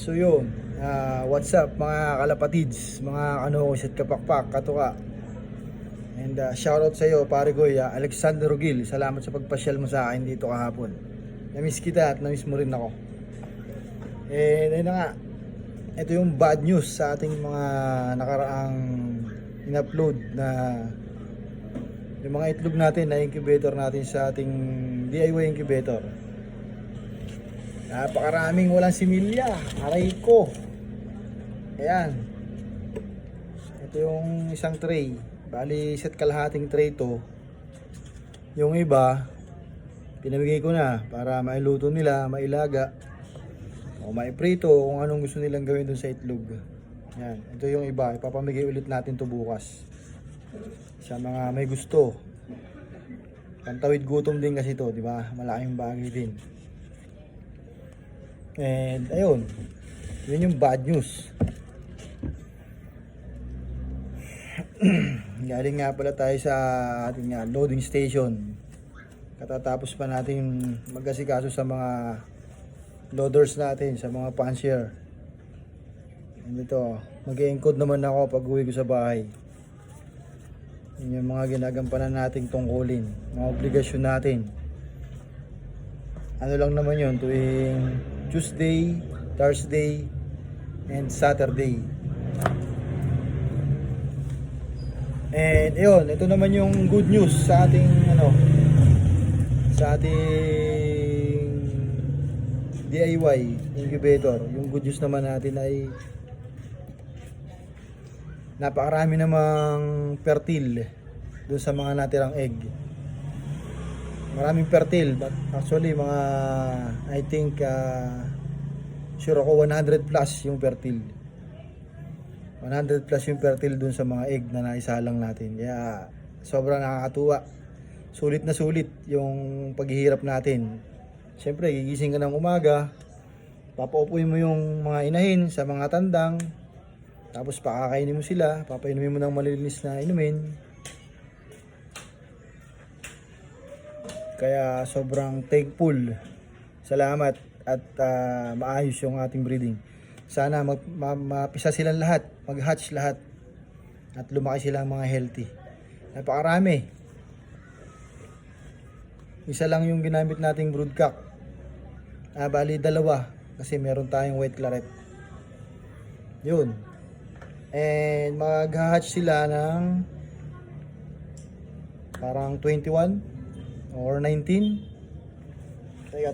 So yun, what's up mga kalapatids, mga kanokos at kapakpak, katuka. And shoutout sa iyo pare ko, Alexander Rogil. Salamat sa pagpasyal mo sa akin dito kahapon. Namiss kita at namiss mo rin ako. And ayun na nga, ito yung bad news sa ating mga nakaraang in-upload na yung mga itlog natin na incubator natin sa ating DIY incubator. Napakaraming walang similya. Aray ko. Ayan. Ito yung isang tray. Bali, set kalahating tray to. Yung iba, pinamigay ko na para mailuto nila, mailaga, o maiprito, kung anong gusto nilang gawin dun sa itlog. Ayan. Ito yung iba. Ipapamigay ulit natin to bukas sa mga may gusto. Pantawid gutom din kasi to, di ba? Malaking bagay din. And ayun, yun yung bad news. Galing nga pala tayo sa ating loading station. Katatapos pa natin mag-asikaso sa mga loaders natin, sa mga puncher. And ito, mag-e-encode naman ako pag uwi ko sa bahay. Yun yung mga ginagampanan nating tungkulin, mga obligasyon natin. Ano lang naman yun, tuwing Tuesday, Thursday, and Saturday. And yun, ito naman yung good news sa ating sa ating DIY incubator. Yung good news naman natin ay napakarami namang fertile dun sa mga natirang egg. Maraming fertile, but actually mga I think sure ako 100 plus yung fertile. 100 plus yung fertile dun sa mga egg na naisalang natin. Kaya sobrang nakakatuwa. Sulit na sulit yung paghihirap natin. Siyempre, gigising ka ng umaga, papaupuin mo yung mga inahin sa mga tandang, tapos pakakainin mo sila, papainumin mo ng malilinis na inumin. Kaya sobrang thankful. Salamat at maayos yung ating breeding. Sana mapisa silang lahat, mag-hatch lahat at lumaki silang mga healthy. Napakarami. Isa lang yung ginamit nating broodcock. Bali dalawa kasi meron tayong white claret. Yun. And mag-hatch sila ng parang 21 or 19.